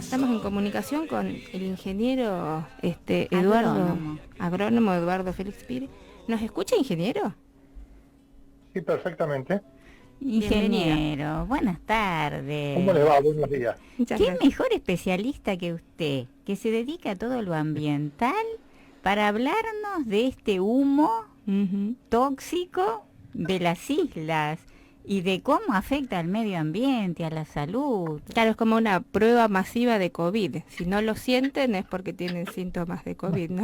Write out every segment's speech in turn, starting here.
Estamos en comunicación con el ingeniero Eduardo, agrónomo Eduardo Félix Pires. ¿Nos escucha, ingeniero? Sí, perfectamente. Ingeniero, buenas ¿Cómo tardes. le va? Buenos días. Muchas ¿Qué gracias. mejor especialista que usted, que se dedica a todo lo ambiental, para hablarnos de este humo tóxico de las islas y de cómo afecta al medio ambiente, a la salud? Claro, es como una prueba masiva de COVID. Si no lo sienten es porque tienen síntomas de COVID, ¿no?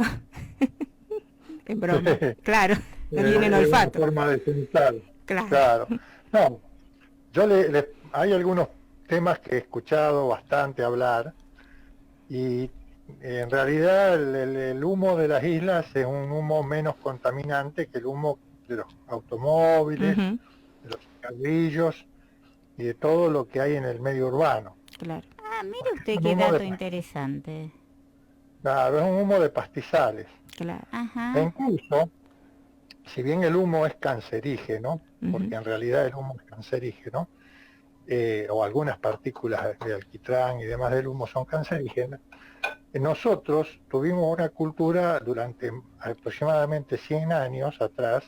En broma. Claro, no tienen Es una olfato. forma de pensar. Claro. Claro. No, hay algunos temas que he escuchado bastante hablar y en realidad el humo de las islas es un humo menos contaminante que el humo de los automóviles, Ujú, de los cigarrillos y de todo lo que hay en el medio urbano. claro. Ah, mire Porque usted es un qué humo dato interesante. claro, es un humo de pastizales. Claro. E Ajá. incluso, si bien el humo es cancerígeno, Ujú. porque en realidad el humo es cancerígeno, o algunas partículas de alquitrán y demás del humo son cancerígenas, nosotros tuvimos una cultura durante aproximadamente 100 años atrás,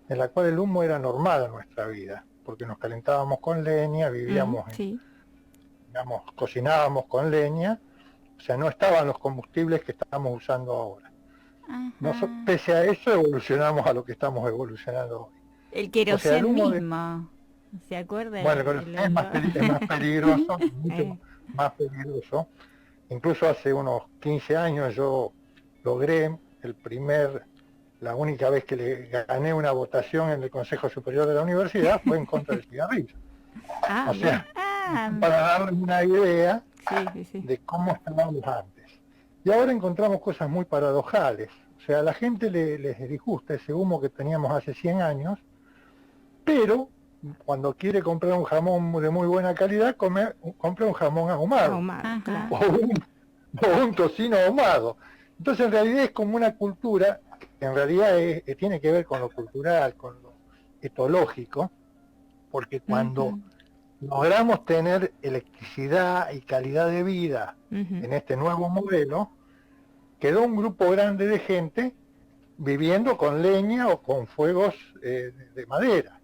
en la cual el humo era normal en nuestra vida, porque nos calentábamos con leña, vivíamos, Sí. digamos, cocinábamos con leña, o sea, no estaban los combustibles que estamos usando ahora. Ajá. Pese a eso evolucionamos a lo que estamos evolucionando hoy. El O sea, el querosén humo de, mismo. ¿Se acuerda bueno, pero el es más, olor? es más peligroso, mucho Eh, más peligroso. Incluso hace unos 15 años yo logré la única vez que le gané una votación en el Consejo Superior de la Universidad fue en contra del cigarrillo. Ah, O bien. sea, ah, para darles una idea Sí, sí, sí. de cómo estábamos antes. Y ahora encontramos cosas muy paradojales. O sea, a la gente les disgusta ese humo que teníamos hace 100 años, pero cuando quiere comprar un jamón de muy buena calidad, compra un jamón ahumado Ahumado, ajá. claro. o un tocino ahumado. Entonces en realidad es como una cultura que en realidad tiene que ver con lo cultural, con lo etológico, porque cuando Ujú, logramos tener electricidad y calidad de vida ujú. en este nuevo modelo, quedó un grupo grande de gente viviendo con leña o con fuegos de madera.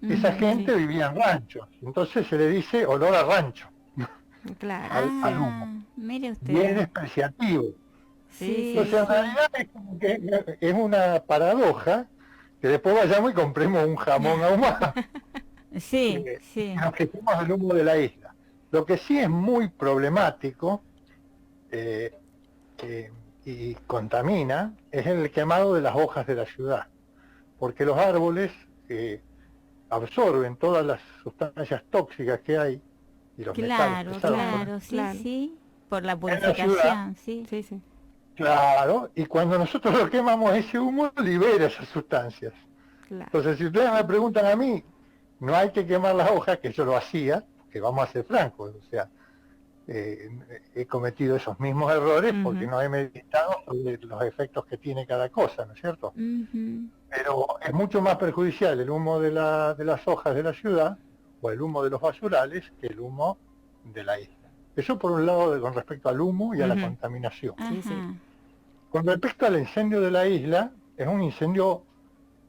Esa Ujú. gente Sí, vivía en ranchos, entonces se le dice olor a rancho claro. al Sí, humo, Mire y es usted. despreciativo. sí, Sí, Entonces sí. en sí. realidad es como que es una paradoja que después vayamos y compremos un jamón ahumado Sí, y sí. nos quejemos del humo de la isla. Lo que sí es muy problemático eh, eh, y contamina es el quemado de las hojas de la ciudad, porque los árboles absorben todas las sustancias tóxicas que hay y los metales Claro, pesados por Claro, claro, sí, claro. sí. Por la en la ciudad, purificación, sí. Sí, sí. claro, y cuando nosotros lo quemamos, ese humo libera esas sustancias. Claro. Entonces, si ustedes me preguntan a mí, no hay que quemar las hojas, que yo lo hacía, que vamos a ser francos, o sea, eh, he cometido esos mismos errores porque Ujú, no he meditado sobre los efectos que tiene cada cosa, ¿no es cierto? Ujú. Pero es mucho más perjudicial el humo de las hojas de la ciudad o el humo de los basurales que el humo de la isla. Eso por un lado con respecto al humo y a la ujú. contaminación. Sí, sí. Ajá. Con respecto al incendio de la isla, es un incendio,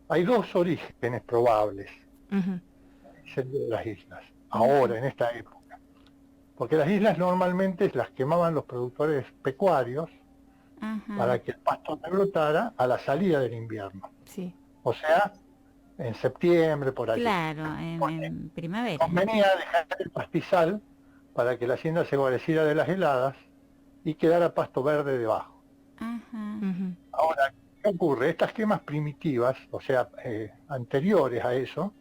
hay dos orígenes probables Ujú, del incendio de las islas, Ujú. ahora, en esta época. Porque las islas normalmente las quemaban los productores pecuarios Ajá. para que el pasto rebrotara a la salida del invierno. sí. O sea, en septiembre, por allí. Claro, en primavera. Convenía dejar el pastizal para que la hacienda se guareciera de las heladas y quedara pasto verde debajo. Ajá. Ujú, Ahora, ¿qué ocurre? Estas quemas primitivas, o sea, anteriores a eso,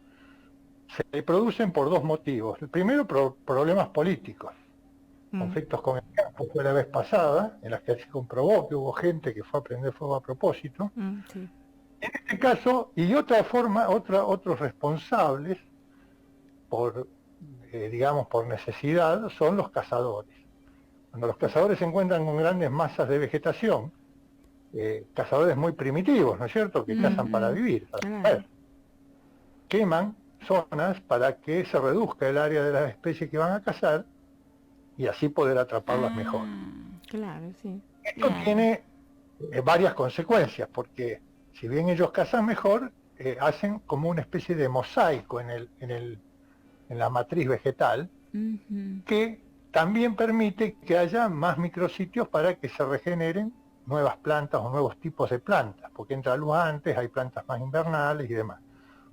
se producen por dos motivos. El primero, problemas políticos, mm, conflictos con el campo. Fue la vez pasada, en las que se comprobó que hubo gente que fue a prender fuego a propósito. sí. En este caso, y otros responsables por, digamos, por necesidad, son los cazadores. Cuando los cazadores se encuentran con grandes masas de vegetación, cazadores muy primitivos, ¿no es cierto?, que cazan para Ujú. vivir, para Claro. comer, queman zonas para que se reduzca el área de las especies que van a cazar y así poder atraparlas mejor. Claro, sí. Esto tiene varias consecuencias, porque si bien ellos cazan mejor, hacen como una especie de mosaico en la matriz vegetal, que también permite que haya más micrositios para que se regeneren nuevas plantas o nuevos tipos de plantas, porque entra luz antes, hay plantas más invernales y demás.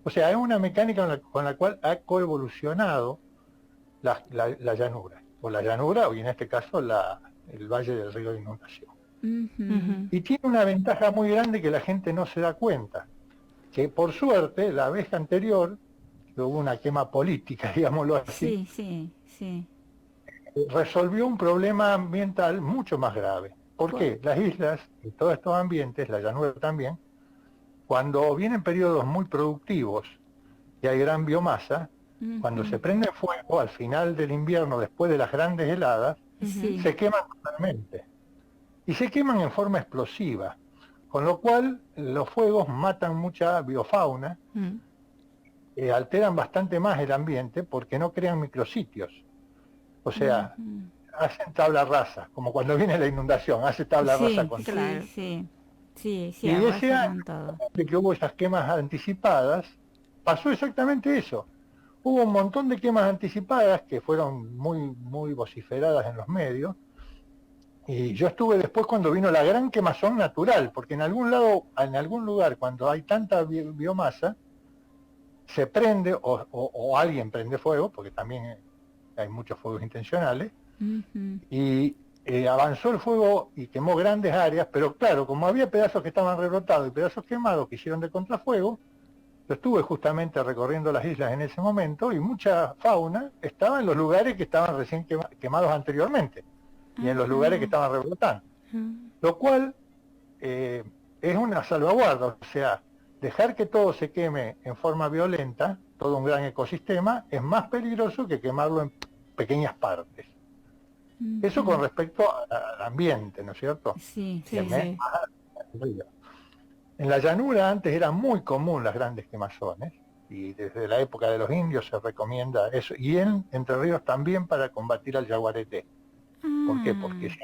O sea, es una mecánica con la cual ha coevolucionado la llanura, o y en este caso el valle del río de inundación. Y tiene una ventaja muy grande que la gente no se da cuenta, que por suerte la vez anterior, que hubo una quema política, digámoslo así, resolvió un problema ambiental mucho más grave. ¿Por qué? Las islas y todos estos ambientes, la llanura también, cuando vienen periodos muy productivos y hay gran biomasa, cuando se prende fuego al final del invierno, después de las grandes heladas, se queman totalmente. Y se queman en forma explosiva, con lo cual los fuegos matan mucha biofauna, alteran bastante más el ambiente porque no crean micrositios. O sea, hacen tabla rasa, como cuando viene la inundación, hace tabla rasa con todo. Sí, y ese año de que hubo esas quemas anticipadas, pasó exactamente eso. Hubo un montón de quemas anticipadas que fueron muy vociferadas en los medios, y yo estuve después cuando vino la gran quemazón natural, porque en algún lugar, cuando hay tanta biomasa, se prende, o alguien prende fuego, porque también hay muchos fuegos intencionales, y avanzó el fuego y quemó grandes áreas, pero claro, como había pedazos que estaban rebrotados y pedazos quemados que hicieron de contrafuego, yo estuve justamente recorriendo las islas en ese momento y mucha fauna estaba en los lugares que estaban recién quemados anteriormente y en los lugares que estaban rebrotando, lo cual es una salvaguarda. O sea, dejar que todo se queme en forma violenta, todo un gran ecosistema, es más peligroso que quemarlo en pequeñas partes. Eso con respecto al ambiente, ¿no es cierto? Sí. En la llanura antes era muy común las grandes quemazones, y desde la época de los indios se recomienda eso, y en Entre Ríos también para combatir al yaguareté. ¿Por qué? Porque si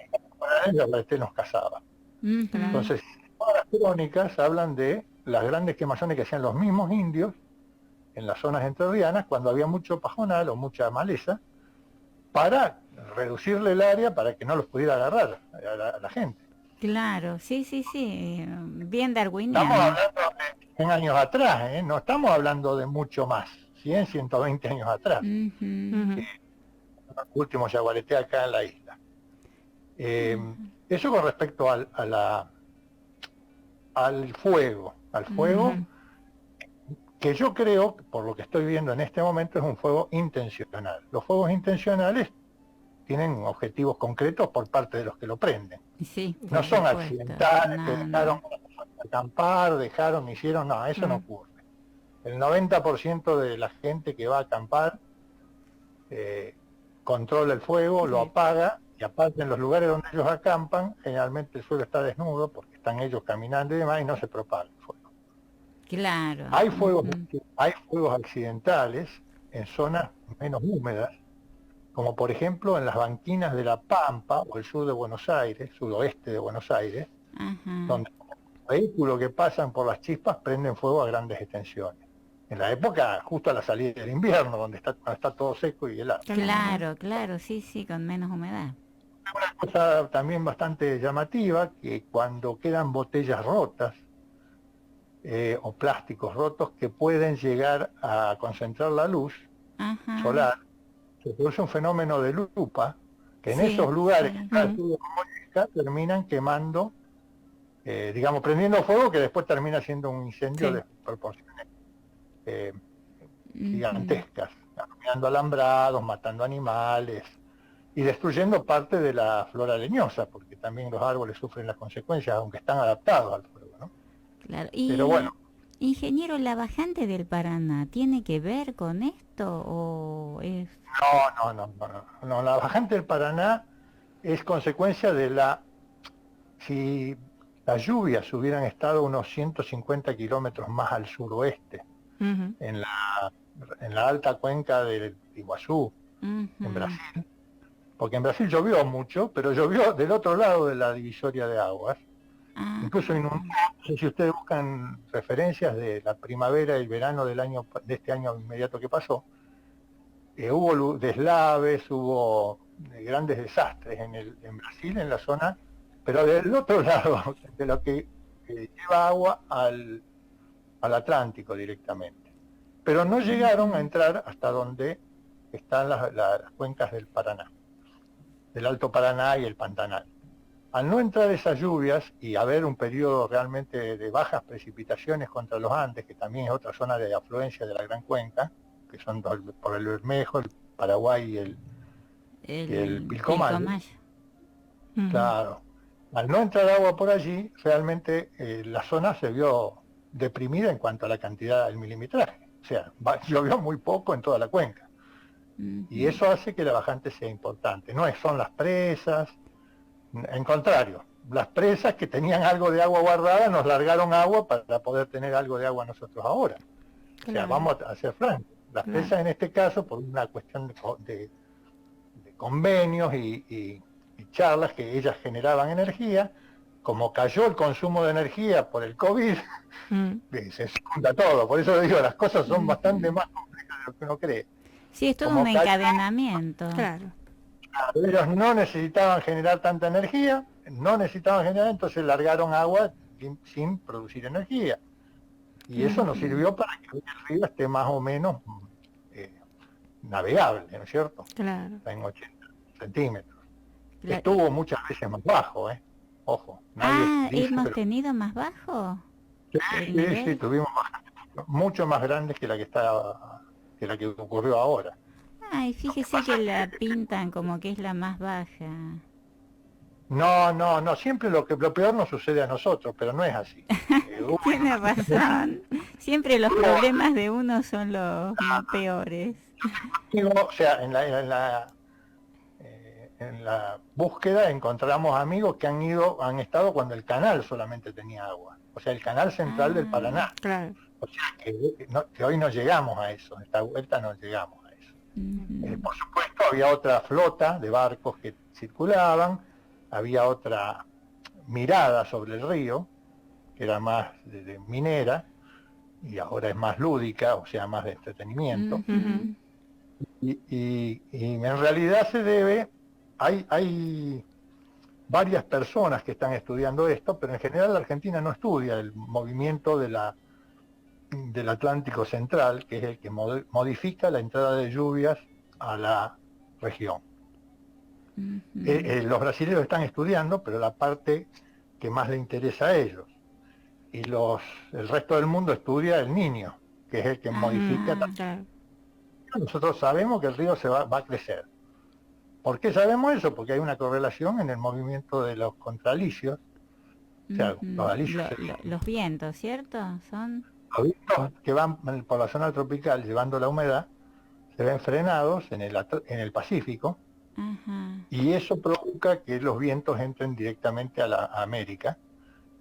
el yaguareté nos cazaba. Entonces, todas las crónicas hablan de las grandes quemazones que hacían los mismos indios en las zonas entrerrianas cuando había mucho pajonal o mucha maleza, para reducirle el área para que no los pudiera agarrar a la gente. Claro, sí, bien darwiniano. Estamos hablando de 100 años atrás, no estamos hablando de mucho más, 100, 120 años atrás. El último yaguareté acá en la isla. Eso con respecto al fuego, que yo creo, por lo que estoy viendo en este momento, es un fuego intencional. Los fuegos intencionales tienen objetivos concretos por parte de los que lo prenden. No son accidentales, que dejaron acampar, hicieron, no, eso no ocurre. El 90% de la gente que va a acampar controla el fuego, lo apaga, y aparte en los lugares donde ellos acampan, generalmente el suelo está desnudo porque están ellos caminando y demás, y no se propaga el fuego. Claro. Hay fuegos accidentales en zonas menos húmedas, como por ejemplo en las banquinas de La Pampa o el sur de Buenos Aires, sudoeste de Buenos Aires, donde los vehículos que pasan por las chispas prenden fuego a grandes extensiones. En la época justo a la salida del invierno, donde está todo seco y helado. Claro, sí, con menos humedad. Una cosa también bastante llamativa, que cuando quedan botellas rotas, o plásticos rotos que pueden llegar a concentrar la luz solar, se produce un fenómeno de lupa, que en esos lugares que terminan quemando, prendiendo fuego, que después termina siendo un incendio de proporciones gigantescas, arruinando alambrados, matando animales y destruyendo parte de la flora leñosa, porque también los árboles sufren las consecuencias, aunque están adaptados al fuego, ¿no? Claro. Pero bueno. Ingeniero, ¿la bajante del Paraná tiene que ver con esto o es...? No, la bajante del Paraná es consecuencia de si las lluvias hubieran estado unos 150 kilómetros más al suroeste, en la alta cuenca del Iguazú, en Brasil, porque en Brasil llovió mucho, pero llovió del otro lado de la divisoria de aguas, incluso inundó. No sé si ustedes buscan referencias de la primavera y el verano de este año inmediato que pasó, hubo deslaves, hubo grandes desastres en Brasil, en la zona, pero del otro lado, de lo que lleva agua al Atlántico directamente. Pero no llegaron a entrar hasta donde están las cuencas del Paraná, del Alto Paraná y el Pantanal. Al no entrar esas lluvias y haber un periodo realmente de bajas precipitaciones contra los Andes, que también es otra zona de afluencia de la Gran Cuenca, que son por el Bermejo, el Paraguay y el Pilcomayo. Claro. Al no entrar agua por allí, realmente la zona se vio deprimida en cuanto a la cantidad del milimetraje. O sea, llovió muy poco en toda la cuenca. Y eso hace que la bajante sea importante. No son las presas, en contrario, las presas que tenían algo de agua guardada nos largaron agua para poder tener algo de agua nosotros ahora. Claro. O sea, vamos a ser francos. Las presas en este caso, por una cuestión de convenios y charlas que ellas generaban energía, como cayó el consumo de energía por el COVID, se funda todo. Por eso digo, las cosas son bastante más complejas de lo que uno cree. Sí, es todo un encadenamiento. Claro. Ellos no necesitaban generar tanta energía, entonces largaron agua sin producir energía. Y eso nos sirvió para que el río esté más o menos navegable, ¿no es cierto? Claro. Está en 80 centímetros. Estuvo muchas veces más bajo, Ojo. ¿Hemos tenido más bajo? Sí, tuvimos mucho más grandes que la que ocurrió ahora. Ay, fíjese que la pintan como que es la más baja. No, siempre lo peor nos sucede a nosotros, pero no es así. Tiene razón. Siempre los problemas de uno son los peores. O sea, en la búsqueda encontramos amigos que han estado cuando el canal solamente tenía agua. O sea, el canal central del Paraná. Claro. O sea, que hoy no llegamos a eso, esta vuelta no llegamos a eso. Por supuesto, había otra flota de barcos que circulaban, había otra mirada sobre el río, que era más de minera, y ahora es más lúdica, o sea, más de entretenimiento. Y en realidad se debe, hay varias personas que están estudiando esto, pero en general la Argentina no estudia el movimiento del Atlántico Central, que es el que modifica la entrada de lluvias a la región. Los brasileños están estudiando, pero la parte que más le interesa a ellos. Y el resto del mundo estudia el Niño, que es el que modifica. Nosotros sabemos que el río va a crecer. ¿Por qué sabemos eso? Porque hay una correlación en el movimiento de los contralicios. O sea, los vientos, ¿cierto? Son los vientos que van por la zona tropical llevando la humedad se ven frenados en el Pacífico. Y eso provoca que los vientos entren directamente a América,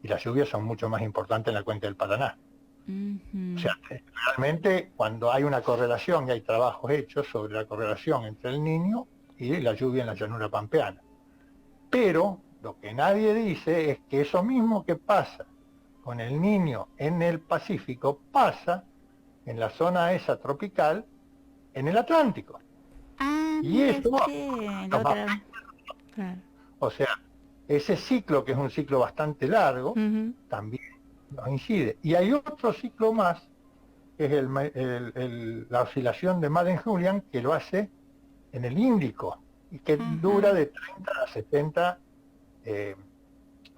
y las lluvias son mucho más importantes en la cuenca del Paraná. O sea, realmente cuando hay una correlación, y hay trabajos hechos sobre la correlación entre el Niño y la lluvia en la llanura pampeana. Pero lo que nadie dice es que eso mismo que pasa con el Niño en el Pacífico pasa en la zona esa tropical en el Atlántico. Y eso o sea, ese ciclo, que es un ciclo bastante largo, también nos incide. Y hay otro ciclo más, que es la oscilación de Madden-Julian, que lo hace en el Índico, y que dura de 30 a 60,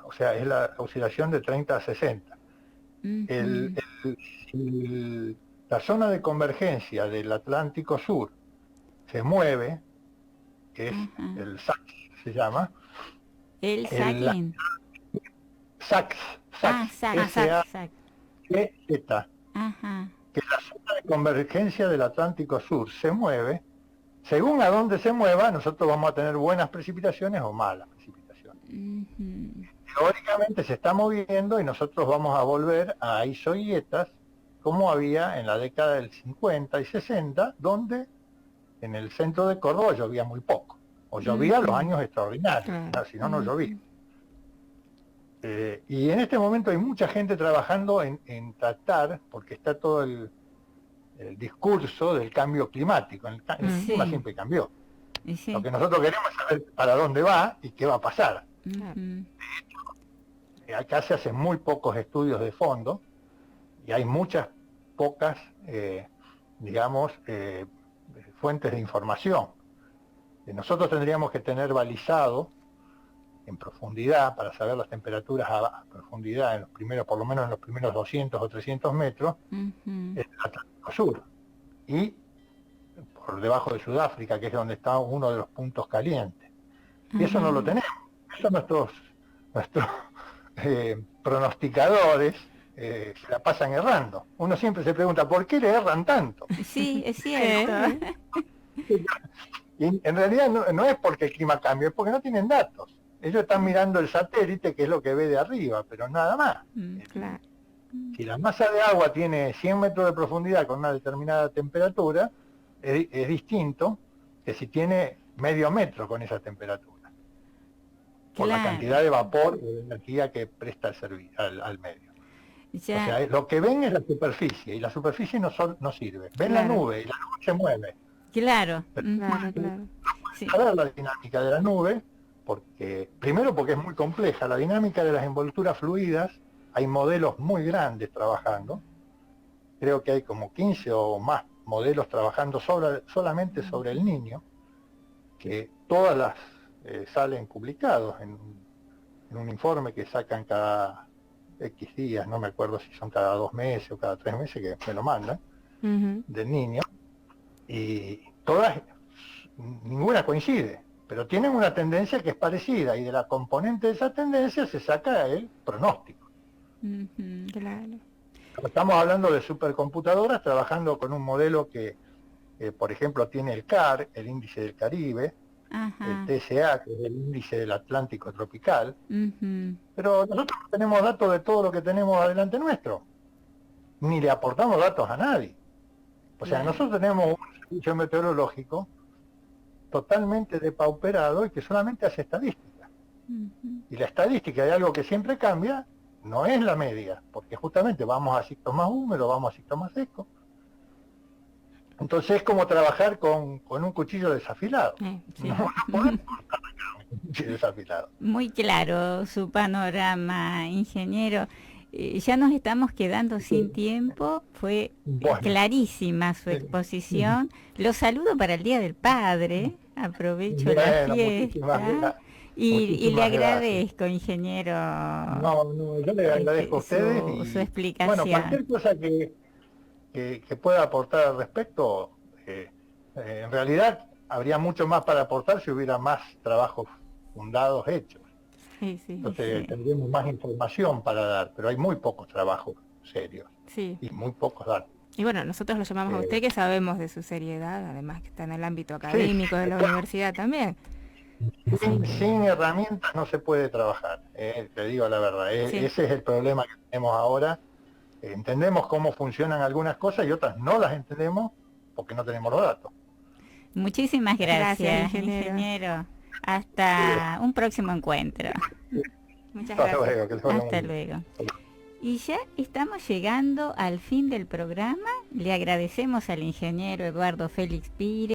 o sea, es la oscilación de 30 a 60. La zona de convergencia del Atlántico Sur se mueve, que es el SAX, se llama. El Saquín. SAX. S-A-Q-Z. Que la zona de convergencia del Atlántico Sur se mueve. Según a dónde se mueva, nosotros vamos a tener buenas precipitaciones o malas precipitaciones. Teóricamente se está moviendo y nosotros vamos a volver a isoguietas como había en la década del 50 y 60, donde en el centro de Córdoba llovía muy poco. o llovía los años extraordinarios, Claro. si no, no llovía. Y en este momento hay mucha gente trabajando en tratar, porque está todo el discurso del cambio climático. El clima Sí. siempre cambió. Sí. Lo que nosotros queremos es saber para dónde va y qué va a pasar. Ujú. Acá se hacen muy pocos estudios de fondo y hay muchas pocas, digamos, fuentes de información. Nosotros tendríamos que tener balizado en profundidad, para saber las temperaturas a profundidad, en los primeros, por lo menos en los primeros 200 o 300 metros, el Atlántico Sur. Y por debajo de Sudáfrica, que es donde está uno de los puntos calientes. Y eso no lo tenemos. Eso nuestros pronosticadores se la pasan errando. Uno siempre se pregunta, ¿por qué le erran tanto? Sí, es cierto. Y en realidad no es porque el clima cambia, es porque no tienen datos. Ellos están mirando el satélite, que es lo que ve de arriba, pero nada más. Claro. Si la masa de agua tiene 100 metros de profundidad con una determinada temperatura, es distinto que si tiene medio metro con esa temperatura. Por la cantidad de vapor o de energía que presta el servicio al medio. Ya. O sea, lo que ven es la superficie, y la superficie no sirve. Ven la nube, y la nube se mueve. Claro. Claro. Sí. A ver la dinámica de la nube, primero porque es muy compleja, la dinámica de las envolturas fluidas, hay modelos muy grandes trabajando, creo que hay como 15 o más modelos trabajando solamente sobre el Niño, que todas las salen publicados en un informe que sacan cada X días, no me acuerdo si son cada 2 meses o cada 3 meses, que me lo mandan, del Niño, y todas, ninguna coincide, pero tienen una tendencia que es parecida, y de la componente de esa tendencia se saca el pronóstico. Claro. Estamos hablando de supercomputadoras trabajando con un modelo que, por ejemplo, tiene el CAR, el índice del Caribe, el TSA, que es el índice del Atlántico tropical, pero nosotros no tenemos datos de todo lo que tenemos adelante nuestro, ni le aportamos datos a nadie. O sea, nosotros tenemos un servicio meteorológico totalmente depauperado y que solamente hace estadística. Y la estadística de algo que siempre cambia, no es la media, porque justamente vamos a ciclos más húmedos, vamos a ciclos más secos. Entonces es como trabajar con un cuchillo desafilado. Sí. No podemos trabajar con un cuchillo desafilado. Muy claro su panorama, ingeniero. Ya nos estamos quedando sin tiempo. Fue clarísima su exposición. Los saludo para el Día del Padre. Aprovecho la fiesta. Y le agradezco, ingeniero. No, yo le agradezco a ustedes. Su explicación. Bueno, cualquier cosa que pueda aportar al respecto, en realidad habría mucho más para aportar si hubiera más trabajos fundados hechos. Entonces tendríamos más información para dar, pero hay muy pocos trabajos serios y muy pocos datos. Y bueno, nosotros lo llamamos a usted, que sabemos de su seriedad, además que está en el ámbito académico de la universidad también. Sin herramientas no se puede trabajar, te digo la verdad. Ese es el problema que tenemos ahora. Entendemos cómo funcionan algunas cosas y otras no las entendemos porque no tenemos los datos. Muchísimas gracias, ingeniero. Hasta un próximo encuentro. Muchas gracias. Hasta luego. Y ya estamos llegando al fin del programa. Le agradecemos al ingeniero Eduardo Félix Pires